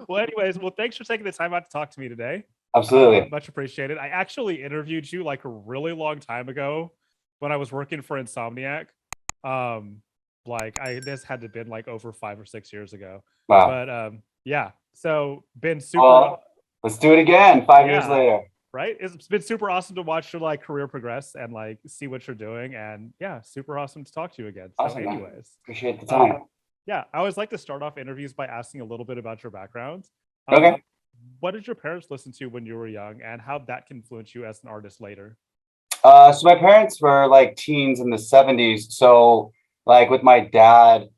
Well, anyways, thanks for taking the time out to talk to me today. Absolutely. Much appreciated. I actually interviewed you like a really long time ago when I was working for Insomniac. Um, this had to been like over 5 or 6 years ago. Wow. But yeah, so been super. Well, let's do it again 5 years Yeah, later. right. It's been super awesome to watch your like career progress and like see what you're doing. And yeah, super awesome to talk to you again. So, Awesome, man. anyways, Appreciate the um, time. yeah, I always like to start off interviews by asking a little bit about your background. Okay. What did your parents listen to when you were young, and how that can influence you as an artist later? So my parents were like teens in the 70s. So like with my dad,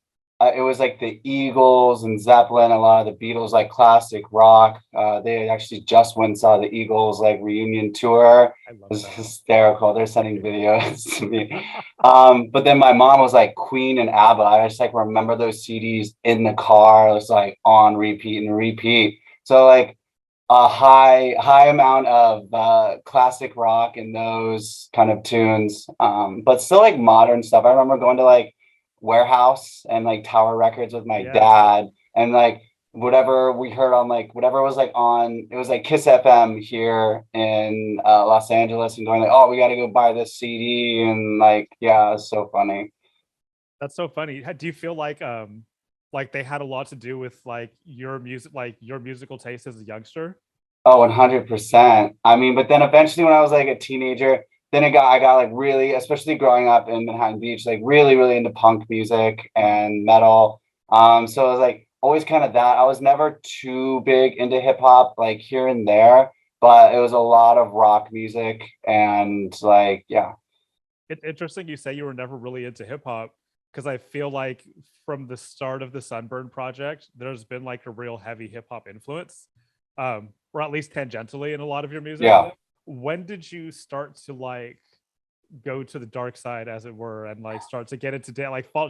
it was like the Eagles and Zeppelin, a lot of the Beatles, like classic rock. They actually just went and saw the Eagles like reunion tour. I It love was that. hysterical. They're sending videos to me. But then my mom was like Queen and ABBA. I just like remember those CDs in the car. It was like on repeat and repeat. So like a high amount of classic rock and those kind of tunes, but still like modern stuff. I remember going to like Warehouse and like Tower Records with my Yes. dad, and like whatever we heard on like whatever was like on, it was like Kiss FM here in Los Angeles, and going like, oh, we got to go buy this CD, and like yeah, it's so funny. That's so funny. Do you feel like they had a lot to do with like your musical taste as a youngster? Oh, 100%. I mean, but then eventually when I was like a teenager, then I got like really, especially growing up in Manhattan Beach, like really into punk music and metal. So it was like always kind of that. I was never too big into hip hop, like here and there, but it was a lot of rock music and like, yeah. It's interesting you say you were never really into hip hop because I feel like from the start of the Sunburn project, there's been like a real heavy hip hop influence, or at least tangentially in a lot of your music. Yeah. When did you start to like go to the dark side, as it were, and like start to get into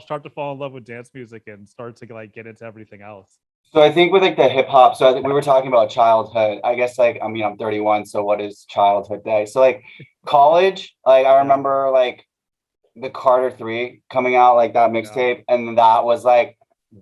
start to fall in love with dance music and start to like get into everything else? So I think with like the hip hop, so I think we were talking about childhood. I guess like I mean I'm 31, so what is childhood day? So like college, like I Yeah, remember like the Carter 3 coming out, like that yeah, mixtape, and that was like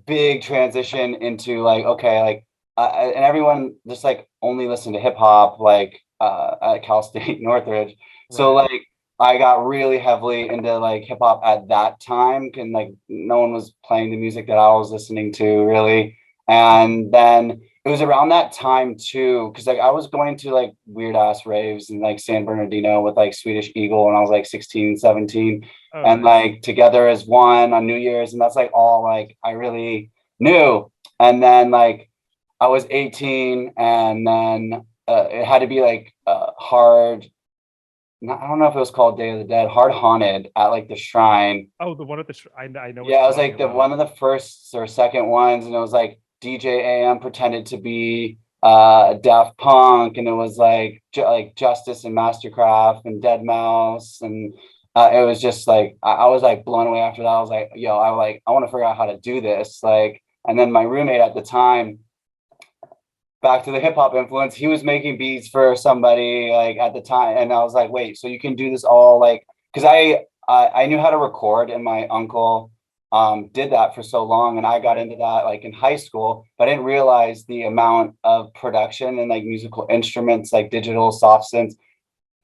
big transition into like okay, like and everyone just like only listened to hip hop like at Cal State Northridge. So right. like I got really heavily into like hip hop at that time, and like no one was playing the music that I was listening to really. And then it was around that time too, because like I was going to like weird ass raves in like San Bernardino with like Swedish Eagle when I was like 16, 17, Oh, and nice. like Together as One on New Year's, and that's like all like I really knew. And then like I was 18, and then it had to be like hard. I don't know if it was called Day of the Dead, Hard Haunted at like the Shrine. Oh, the one at the I know what Yeah, you're it was talking like the about. one of the first or second ones, and it was like DJ AM pretended to be Daft Punk, and it was like like Justice and Mastercraft and Dead Mouse, and it was just like I was like blown away after that. I was like, yo, I want to figure out how to do this, like. And then my roommate at the time, back to the hip hop influence, he was making beats for somebody like at the time, and I was like, wait, so you can do this all like, because I knew how to record, and my uncle did that for so long, and I got Right. into that like in high school, but I didn't realize the amount of production and like musical instruments, like digital soft synths,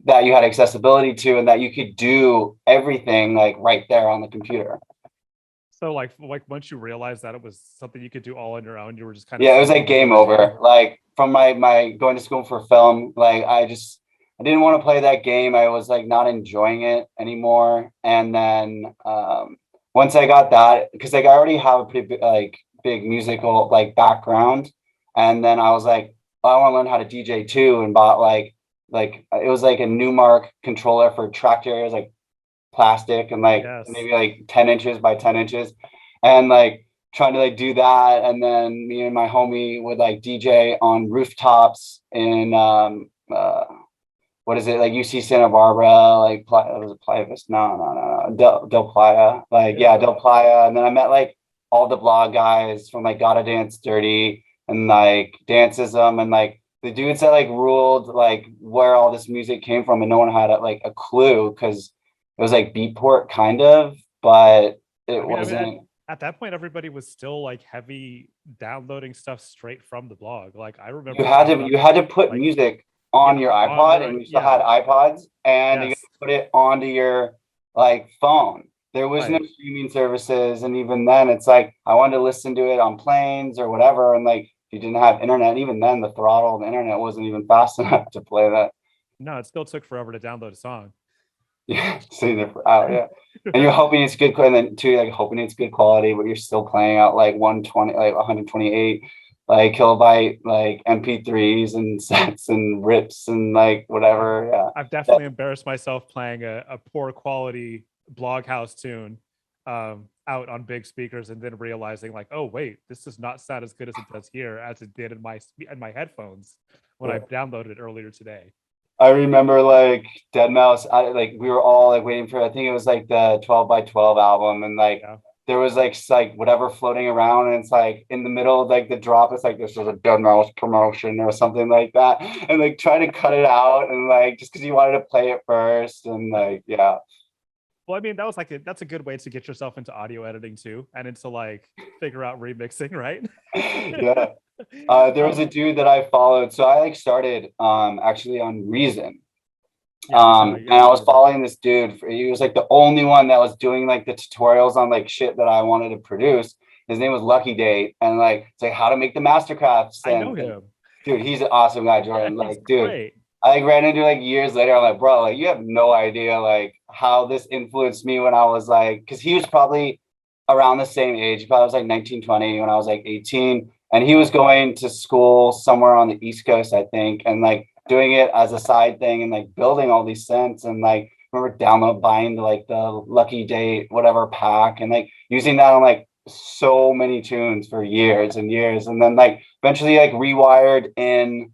that you had accessibility to, and that you could do everything like right there on the computer. So like once you realized that it was something you could do all on your own, you were just kind of Yeah, it was sailing like with the game regime. over. Like from my going to school for film, like I didn't want to play that game. I was like not enjoying it anymore. And then once I got that, because like I already have a pretty big musical like background, and then I was like, oh, I want to learn how to DJ too, and bought like it was like a Newmark controller for tracked areas, like plastic, and like Yes. maybe like 10 inches by 10 inches, and like trying to like do that. And then me and my homie would like DJ on rooftops in what is it, like UC Santa Barbara, like was it Playa Vista? No, Del Playa, like yeah, Yeah. Del Playa. And then I met like all the blog guys from like Gotta Dance Dirty and like Danceism, and like the dudes that like ruled like where all this music came from, and no one had like a clue because it was like Beatport kind of, but it wasn't. At that point, everybody was still like heavy downloading stuff straight from the blog. Like I remember You had to put like, music on your iPod, and you still had iPods, and you put it onto your like phone. There was no streaming services, and even then, it's like I wanted to listen to it on planes or whatever, and like if you didn't have internet, even then the throttle of the internet wasn't even fast enough to play that. No, it still took forever to download a song. Yeah, sitting there for hours, yeah. And you're hoping it's good, and then too, like hoping it's good quality, but you're still playing out like 120, like 128 like kilobyte like MP3s and sets and rips and like whatever. Yeah. I've definitely embarrassed myself playing a poor quality Bloghouse tune out on big speakers, and then realizing like, oh wait, this does not sound as good as it does here as it did in my headphones when I downloaded it earlier today. I remember like deadmau5, like we were all like waiting for, I think it was like the 12 by 12 album, and like there was like whatever floating around, and it's like in the middle of like the drop, it's like this was a deadmau5 promotion or something like that, and like try to cut it out, and like just because you wanted to play it first, and like well, I mean, that was like that's a good way to get yourself into audio editing too, and into like figure out remixing, right? Yeah. There was a dude that I followed, so I like started actually on Reason. And I was following this dude. He was like the only one that was doing like the tutorials on like shit that I wanted to produce. His name was Lucky Date, and like it's like how to make the mastercrafts. I know him. Dude, he's an awesome guy, Jordan. Yeah, like, dude, great. I like ran into like years later. I'm like, bro, like you have no idea like how this influenced me when I was like, because he was probably around the same age. He probably was like 19, 20 when I was like 18. And he was going to school somewhere on the East Coast, I think, and like doing it as a side thing and like building all these synths, and like remember buying like the Lucky Date whatever pack, and like using that on like so many tunes for years and years, and then like eventually like rewired in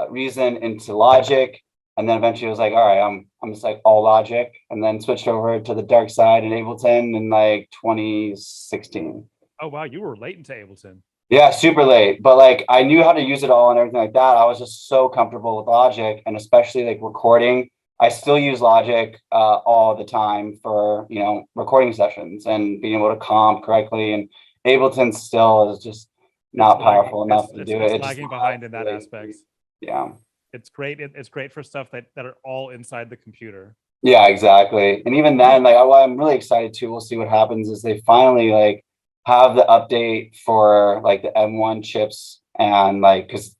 Reason into Logic, and then eventually was like, all right, I'm just like all Logic, and then switched over to the dark side in Ableton in like 2016. Oh wow, you were late into Ableton. Yeah, super late, but like I knew how to use it all and everything like that. I was just so comfortable with Logic, and especially like recording. I still use Logic all the time for, you know, recording sessions and being able to comp correctly. And Ableton still is just not powerful enough to do it. It's lagging behind in that aspect. Yeah, it's great. It's great for stuff that are all inside the computer. Yeah, exactly. And even then, like I'm really excited too. We'll see what happens as they finally like have the update for like the M1 chips, and like because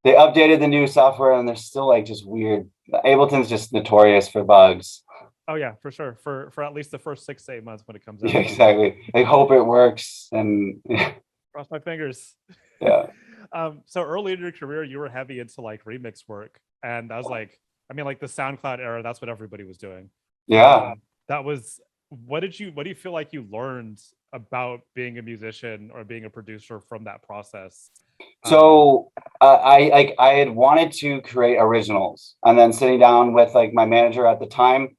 they updated the new software and they're still like just weird. Ableton's just notorious for bugs. Oh yeah, for sure. For at least the first 6 to 8 months when it comes out. Yeah, exactly. I hope it works, and cross my fingers. Yeah. So early in your career, you were heavy into like remix work, and I was like, I mean, like the SoundCloud era, that's what everybody was doing. Yeah. That was what do you feel like you learned about being a musician or being a producer from that process? So I had wanted to create originals, and then sitting down with like my manager at the time,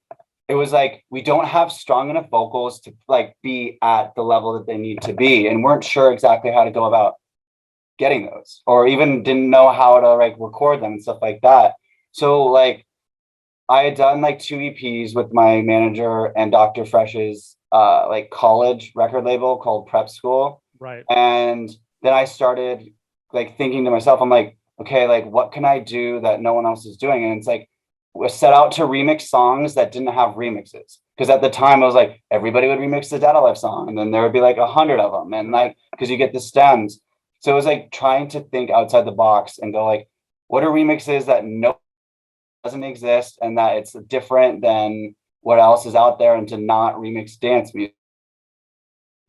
it was like we don't have strong enough vocals to like be at the level that they need to be, and weren't sure exactly how to go about getting those, or even didn't know how to like record them and stuff like that. So like I had done like 2 EPs with my manager and Dr. Fresh's like college record label called Prep School. Right. And then I started like thinking to myself, I'm like, okay, like what can I do that no one else is doing? And it's like we set out to remix songs that didn't have remixes. Because at the time I was like, everybody would remix the Data Life song, and then there would be like 100 of them. And like, because you get the stems. So it was like trying to think outside the box and go like, what are remixes that no doesn't exist and that it's different than what else is out there, and to not remix dance music.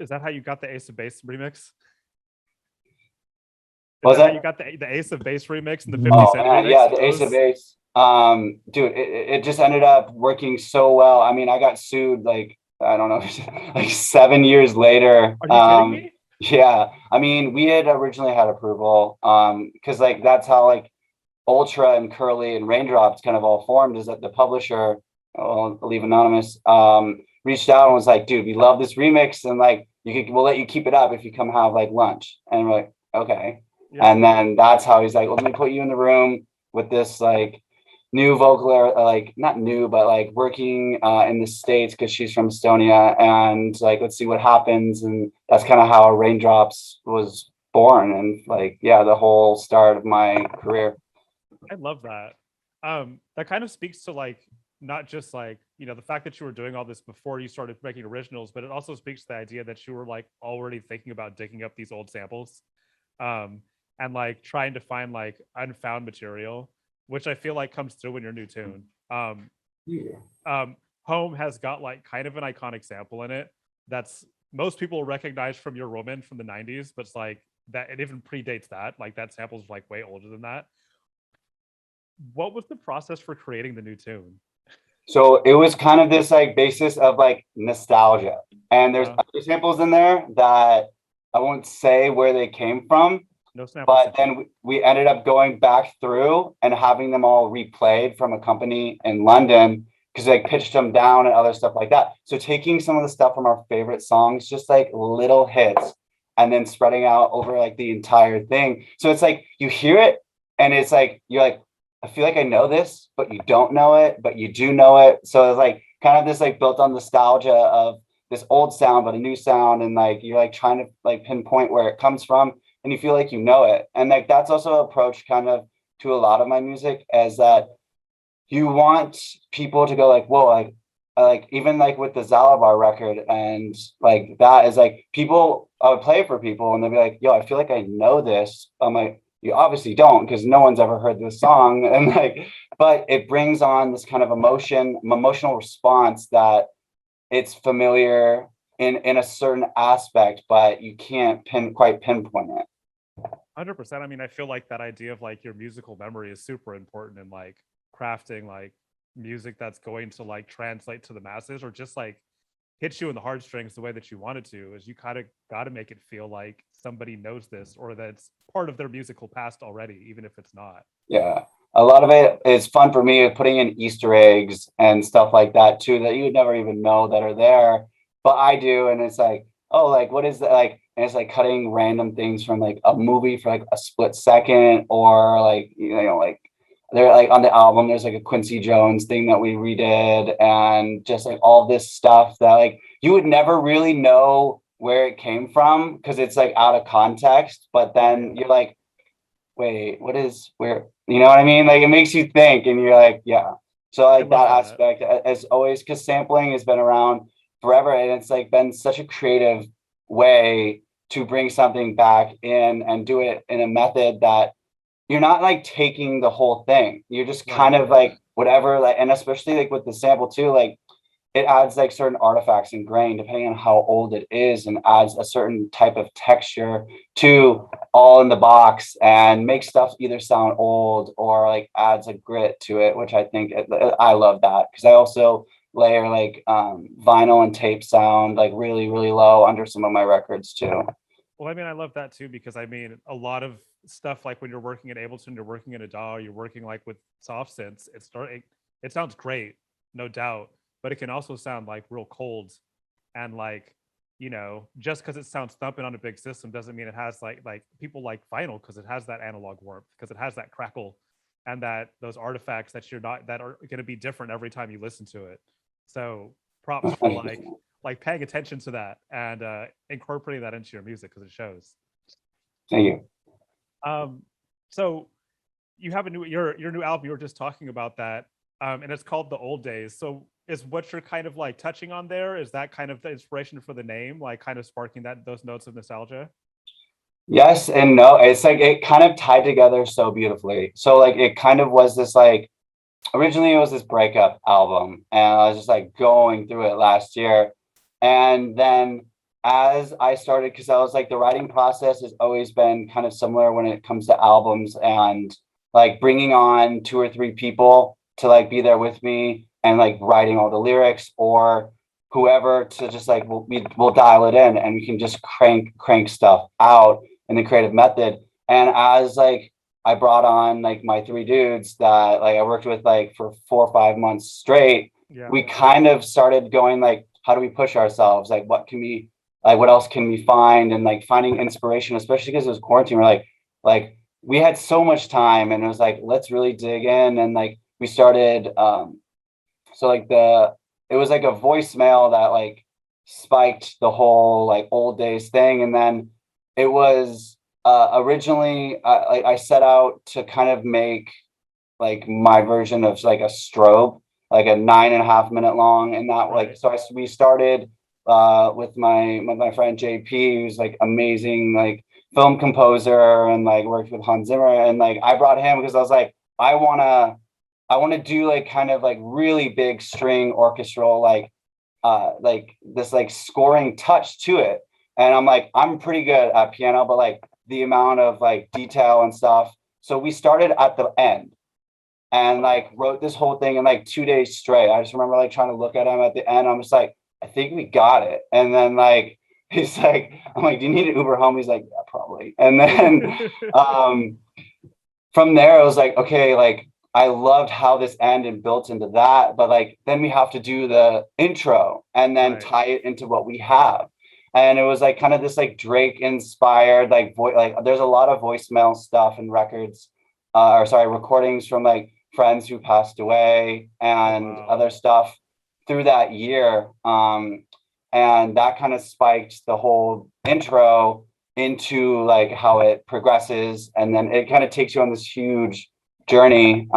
Is that how you got the Ace of Base remix? Was that how you got the Ace of Base remix and the 50 Cent remix? Yeah, the Ace of Base. Dude, it just ended up working so well. I mean, I got sued like, I don't know, like 7 years later. Are you kidding me? Yeah, I mean, we had originally had approval because like that's how like Ultra and Curly and Raindrops kind of all formed, is that the publisher, I'll leave anonymous, reached out and was like, dude, we love this remix, and like we'll let you keep it up if you come have like lunch. And we're like, okay. Yeah. And then that's how he's like, well, let me put you in the room with this like new vocal, like not new, but like working in the States because she's from Estonia, and like let's see what happens. And that's kind of how Raindrops was born, and like yeah, the whole start of my career. I love that. That kind of speaks to like not just like, you know, the fact that you were doing all this before you started making originals, but it also speaks to the idea that you were like already thinking about digging up these old samples, um, and like trying to find like unfound material, which I feel like comes through in your new tune. Yeah. Home has got like kind of an iconic sample in it that's most people recognize from Your Woman from the 90s, but it's like that it even predates that. Like that sample's like way older than that. What was the process for creating the new tune? So it was kind of this like basis of like nostalgia, and there's Uh, other samples in there that I won't say where they came from, no sample but syndrome. then we ended up going back through and having them all replayed from a company in London because they pitched them down and other stuff like that. So taking some of the stuff from our favorite songs, just like little hits, and then spreading out over like the entire thing. So it's like you hear it and it's like you're like, I feel like I know this, but you don't know it, but you do know it. So it's like kind of this like built on nostalgia of this old sound, but a new sound, and like you're like trying to like pinpoint where it comes from, and you feel like you know it. And like that's also an approach kind of to a lot of my music, as that you want people to go like, whoa, like even like with the Zalabar record, and like that is like people, I would play it for people and they'll be like, yo, I feel like I know this. I'm like, you obviously don't, because no one's ever heard this song. And like, but it brings on this kind of emotional response that it's familiar in a certain aspect, but you can't quite pinpoint it. 100%. I mean, I feel like that idea of like your musical memory is super important in like crafting like music that's going to like translate to the masses or just like hit you in the heartstrings the way that you want it to. Is you kind of got to make it feel like somebody knows this or that's part of their musical past already, even if it's not. Yeah. A lot of it is fun for me, putting in Easter eggs and stuff like that too, that you would never even know that are there, but I do. And it's like, oh, like what is that? Like, and it's like cutting random things from like a movie for like a split second, or like, you know, like they're like on the album, there's like a Quincy Jones thing that we redid, and just like all this stuff that like you would never really know where it came from because it's like out of context, but then you're like, wait, what is where, you know what I mean? Like it makes you think and you're like, yeah. So I like love that that. aspect as always, because sampling has been around forever, and it's like been such a creative way to bring something back in and do it in a method that you're not like taking the whole thing. You're just kind Right. of like whatever, like, and especially like with the sample too, like it adds like certain artifacts and grain depending on how old it is, and adds a certain type of texture to all in the box, and makes stuff either sound old or like adds a grit to it, which I think I love that, because I also layer like vinyl and tape sound like really really low under some of my records too. Well, I mean, I love that too because I mean, a lot of stuff like when you're working at Ableton, you're working in a DAW, you're working like with soft synths. It sounds great, no doubt, but it can also sound like real cold, and like, you know, just because it sounds thumping on a big system doesn't mean it has like people like vinyl because it has that analog warmth, because it has that crackle, and that those artifacts that you're not that are going to be different every time you listen to it. So props for like paying attention to that and incorporating that into your music because it shows. Thank you. Um, so you have a new your new album. You were just talking about that, and it's called The Old Days. So is what you're kind of like touching on there? Is that kind of the inspiration for the name, like kind of sparking that those notes of nostalgia? Yes and no. It's like it kind of tied together so beautifully. So like it kind of was this like, originally it was this breakup album, and I was just like going through it last year. And then as I started, because I was like, the writing process has always been kind of similar when it comes to albums, and like bringing on two or three people to like be there with me and like writing all the lyrics, or whoever to just like we'll dial it in and we can just crank stuff out in the creative method. And as like I brought on like my three dudes that like I worked with like for 4 or 5 months straight, Yeah. we kind of started going like, how do we push ourselves? Like, what can we, like, what else can we find? And like finding inspiration, especially because it was quarantine. We're like we had so much time, and it was like, let's really dig in and like we started, so like it was like a voicemail that like spiked the whole like old days thing. And then it was originally I set out to kind of make like my version of like a strobe, like a 9.5 minute long. And that like, so we started with my friend JP, who's like amazing, like film composer and like worked with Hans Zimmer. And like, I brought him because I was like, I want to do like kind of like really big string orchestral, like this like scoring touch to it. And I'm like, I'm pretty good at piano, but like the amount of like detail and stuff. So we started at the end and like wrote this whole thing in like 2 days straight. I just remember like trying to look at him at the end. I'm just like, I think we got it. And then like, he's like, I'm like, do you need an Uber home? He's like, yeah, probably. And then from there, I was like, okay, like I loved how this ended built into that, but like then we have to do the intro and then tie it into what we have. And it was like kind of this like Drake inspired like like there's a lot of voicemail stuff and records, recordings from like friends who passed away and other stuff through that year. And that kind of spiked the whole intro into like how it progresses, and then it kind of takes you on this huge journey.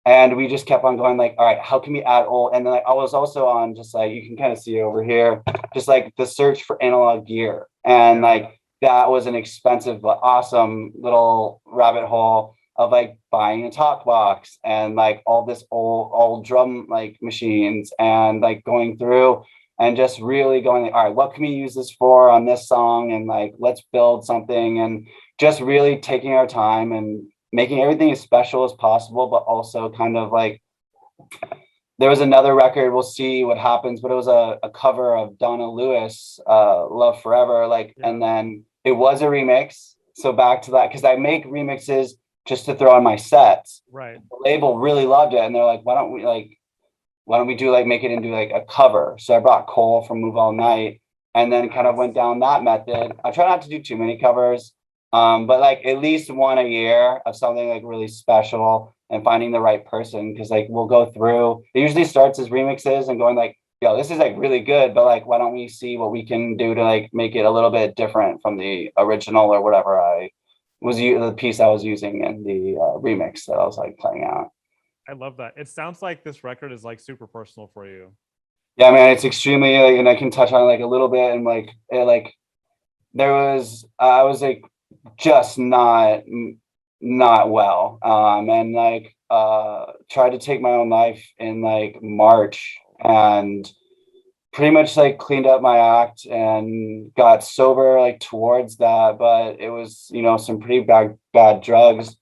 And we just kept on going like, all right, how can we add old? And then like, I was also on just like, you can kind of see over here, just like the search for analog gear. And like, that was an expensive but awesome little rabbit hole of like buying a talk box and like all this old drum like machines and like going through and just really going like, all right, what can we use this for on this song? And like, let's build something, and just really taking our time and making everything as special as possible, but also kind of like, there was another record, we'll see what happens, but it was a cover of Donna Lewis, Love Forever, like, and then it was a remix. So back to that, because I make remixes just to throw on my sets. Right. The label really loved it, and they're like, why don't we do like make it into like a cover? So I brought Cole from Move All Night, and then kind of went down that method. I try not to do too many covers, but like at least one a year of something like really special, and finding the right person, because like we'll go through, it usually starts as remixes and going like, yo, this is like really good, but like why don't we see what we can do to like make it a little bit different from the original or whatever the piece I was using in the remix that I was like playing out. I love that. It sounds like this record is like super personal for you. Yeah, man, it's extremely like, and I can touch on it like a little bit, and like it, like I was like just not well, and like tried to take my own life in like March, and pretty much like cleaned up my act and got sober like towards that. But it was, some pretty bad drugs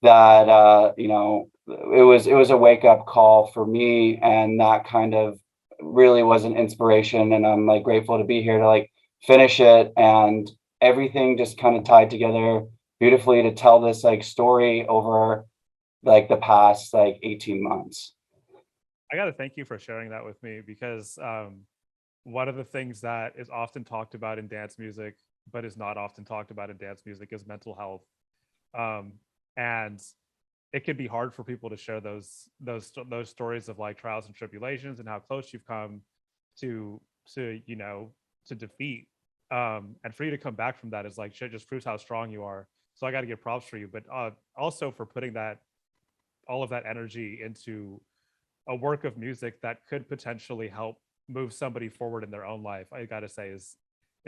that it was a wake-up call for me, and that kind of really was an inspiration. And I'm like grateful to be here to like finish it, and everything just kind of tied together beautifully to tell this like story over like the past like 18 months. I got to thank you for sharing that with me, because one of the things that is often talked about in dance music, but is not often talked about in dance music, is mental health. And it can be hard for people to share those stories of like trials and tribulations and how close you've come to defeat. And for you to come back from that is like, shit, just proves how strong you are. So I got to give props for you, but also for putting all of that energy into a work of music that could potentially help move somebody forward in their own life. I got to say is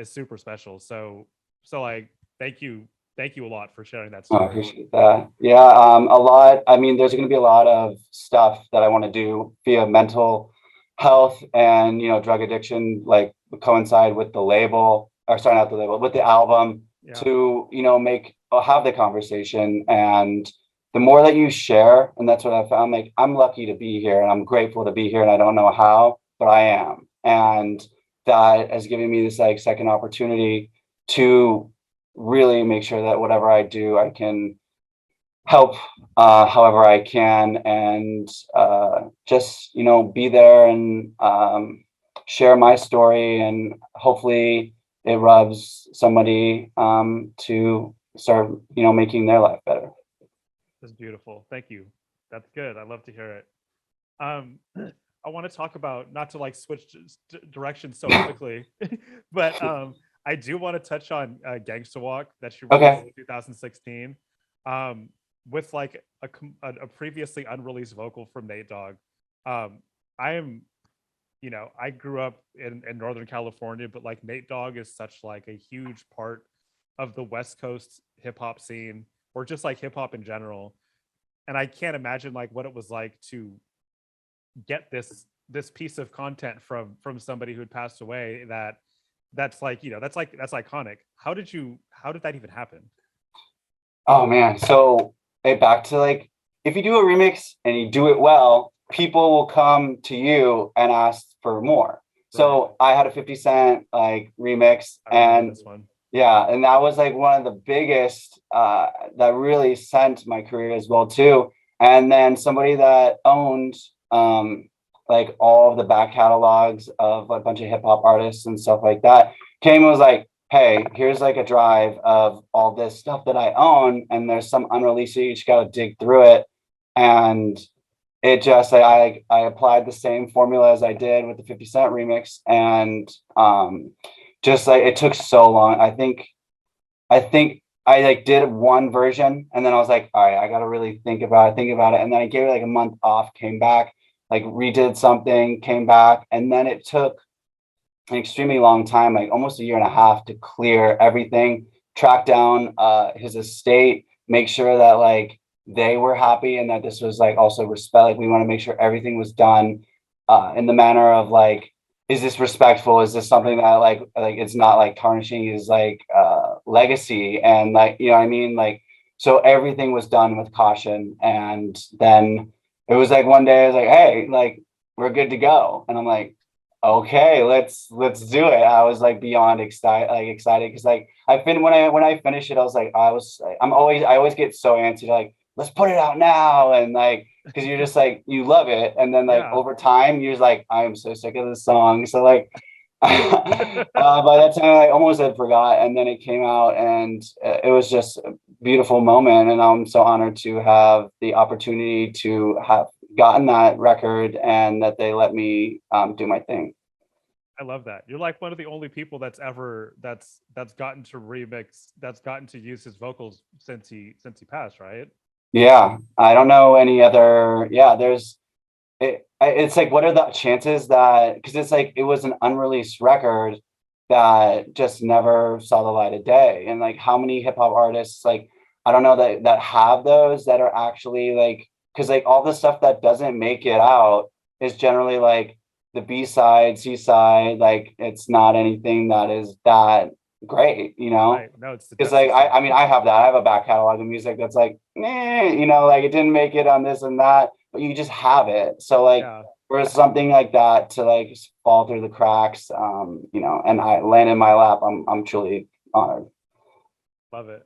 super special. So like, thank you a lot for sharing that story. I appreciate that. Yeah, a lot. I mean, there's going to be a lot of stuff that I want to do via mental health and drug addiction, like coincide with the label, or sorry, not the label, with the album, to have the conversation. And the more that you share, and that's what I found, like I'm lucky to be here, and I'm grateful to be here, and I don't know how, but I am. And that has given me this like second opportunity to really make sure that whatever I do, I can help however I can, and just be there and share my story, and hopefully it rubs somebody to start making their life better. That's beautiful. Thank you. That's good. I love to hear it. Um, I want to talk about, not to like switch directions so quickly, but I do want to touch on Gangsta Walk that you released Okay. in 2016, with like a previously unreleased vocal from Nate Dogg. I am, I grew up in Northern California, but like Nate Dogg is such like a huge part of the West Coast hip hop scene, or just like hip hop in general. And I can't imagine like what it was like to get this piece of content from somebody who'd passed away, that's like, that's iconic. How did that even happen? Oh man. So back to like, if you do a remix and you do it well, people will come to you and ask for more. So Right. I had a 50 Cent like remix, I remember and this one. yeah, and that was like one of the biggest that really sent my career as well too. And then somebody that owned like all of the back catalogs of a bunch of hip hop artists and stuff like that came and was like, hey, here's like a drive of all this stuff that I own, and there's some unreleased, so you just got to dig through it. And it just like I applied the same formula as I did with the 50 Cent remix, and just like it took so long. I think I like did one version, and then I was like, all right, I gotta really think about it. And then I gave it like a month off, came back, like redid something, came back, and then it took an extremely long time, like almost a year and a half, to clear everything, track down his estate, make sure that like they were happy and that this was like also respect. Like we want to make sure everything was done in the manner of like, is this respectful? Is this something that like it's not like tarnishing his like legacy, and like, you know what I mean? Like, so everything was done with caution. And then it was like one day I was like, hey, like we're good to go. And I'm like, okay, let's do it. I was like beyond excited because like when I finished it, I was like, I always get so antsy, like let's put it out now. And like, because you're just like, you love it, and then like Yeah. over time you're just like, I am so sick of this song. So like by that time I almost had forgot, and then it came out, and it was just a beautiful moment, and I'm so honored to have the opportunity to have gotten that record and that they let me do my thing. I love that. You're like one of the only people that's gotten to remix, that's gotten to use his vocals since he passed, right? Yeah, I don't know any other. Yeah, it's like, what are the chances that, because it's like it was an unreleased record that just never saw the light of day. And like how many hip hop artists, like I don't know, that have those, that are actually like, because like all the stuff that doesn't make it out is generally like the B side, C side, like it's not anything that is that great, you know? Right. No, it's the Because dusty like stuff. I mean I have that. I have a back catalog of music that's like, you know, like it didn't make it on this and that, but you just have it. So like Yeah. for something like that to like just fall through the cracks, you know, and I land in my lap, I'm truly honored. Love it.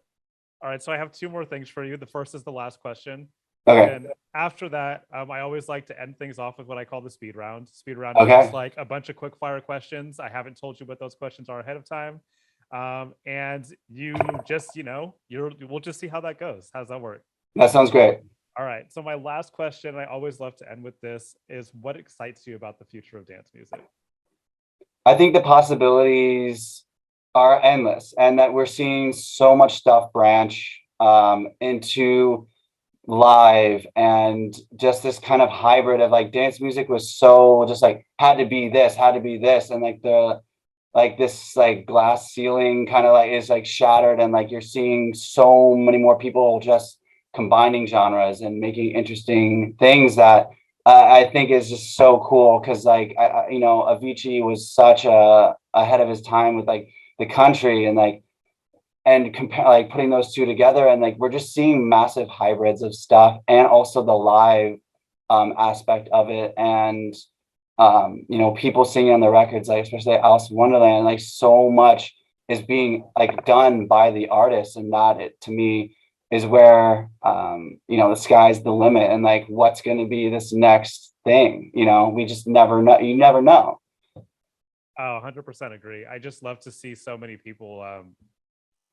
All right, so I have two more things for you. The first is the last question. And Okay. then after that, I always like to end things off with what I call the speed round. Speed round is just Okay. like a bunch of quick fire questions. I haven't told you what those questions are ahead of time. And you just, we'll just see how that goes. How's that work? That sounds great. All right. So my last question, I always love to end with this, is what excites you about the future of dance music? I think the possibilities are endless, and that we're seeing so much stuff branch into live, and just this kind of hybrid of like dance music was so just like had to be this, and like the like this like glass ceiling kind of like is like shattered, and like you're seeing so many more people just combining genres and making interesting things that I think is just so cool. Because like you know, Avicii was such a ahead of his time with like the country, and like and compare like putting those two together, and like we're just seeing massive hybrids of stuff, and also the live aspect of it. And you know, people singing on the records, like especially Alice in Wonderland, like so much is being like done by the artists, and that it to me is where you know, the sky's the limit, and like what's going to be this next thing, you know, we just never know. You never know. Oh, 100% agree. I just love to see so many people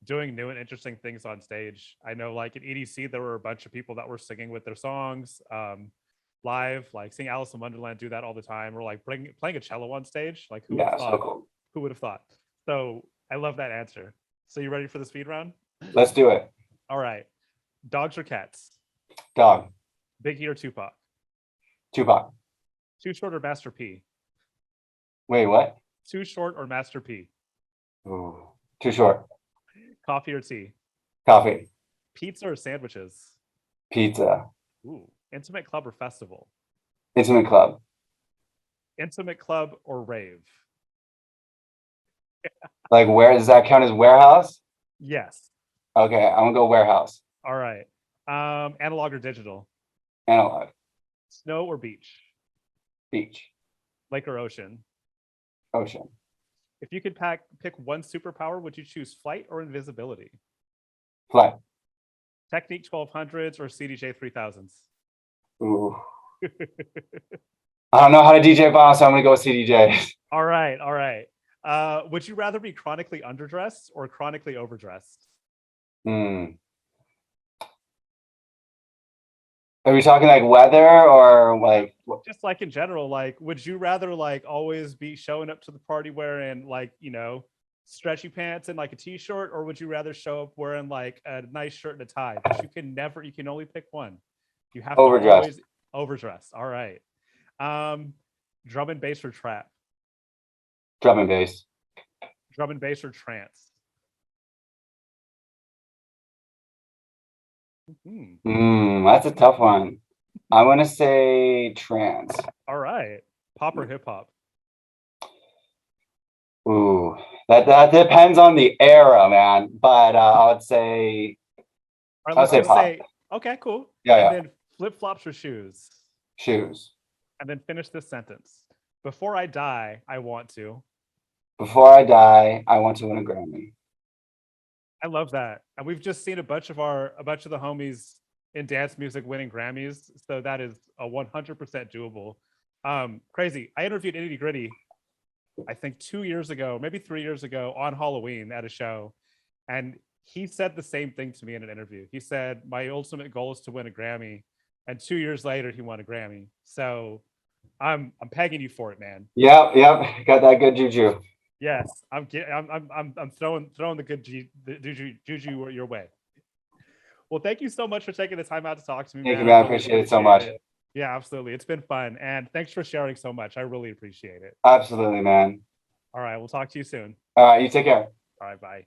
doing new and interesting things on stage. I know like at EDC, there were a bunch of people that were singing with their songs live, like seeing Alice in Wonderland do that all the time, or like playing a cello on stage. Like who would have Yeah, thought? so cool. Who would have thought? So I love that answer. So you ready for the speed round? Let's do it. All right. Dogs or cats? Dog. Biggie or Tupac? Tupac. Too Short or Master P? Wait, what? Too Short or Master P? Ooh, too short. Coffee or tea? Coffee. Pizza or sandwiches? Pizza. Ooh. Intimate club or festival? Intimate club. Intimate club or rave? Like, where does that count as warehouse? Yes. Okay, I'm gonna go warehouse. All right. Analog or digital? Analog. Snow or beach? Beach. Lake or ocean? Ocean. If you could pick one superpower, would you choose flight or invisibility? Flight. Technique 1200s or CDJ 3000s? Ooh. I don't know how to DJ bomb, so I'm gonna go with CDJ. All right, all right. Would you rather be chronically underdressed or chronically overdressed? Are we talking like weather or like Just like in general, like would you rather like always be showing up to the party wearing like, you know, stretchy pants and like a t-shirt, or would you rather show up wearing like a nice shirt and a tie? But you can only pick one. You have to always overdress. All right. Drum and bass or trap? drum and bass? Drum and bass or trance? That's a tough one. I'm gonna say trance. All right. Pop or hip hop? Ooh, that depends on the era, man. But I would say All right, let's just pop. say, okay, cool. Yeah, and then flip flops or shoes? Shoes. And then finish this sentence. Before I die, I want to. Before I die, I want to win a Grammy. I love that. And we've just seen a bunch of the homies in dance music winning Grammys. So that is a 100% doable. Crazy. I interviewed Nitty Gritty, I think 2 years ago, maybe 3 years ago on Halloween at a show. And he said the same thing to me in an interview. He said, my ultimate goal is to win a Grammy. And 2 years later, he won a Grammy. So I'm pegging you for it, man. Yep. Got that good juju. Yes, I'm throwing the good juju your way. Well, thank you so much for taking the time out to talk to me. Thank you, man. man. I appreciate it so much. Yeah, absolutely. It's been fun. And thanks for sharing so much. I really appreciate it. Absolutely, man. All right. We'll talk to you soon. All right. You take care. All right. Bye.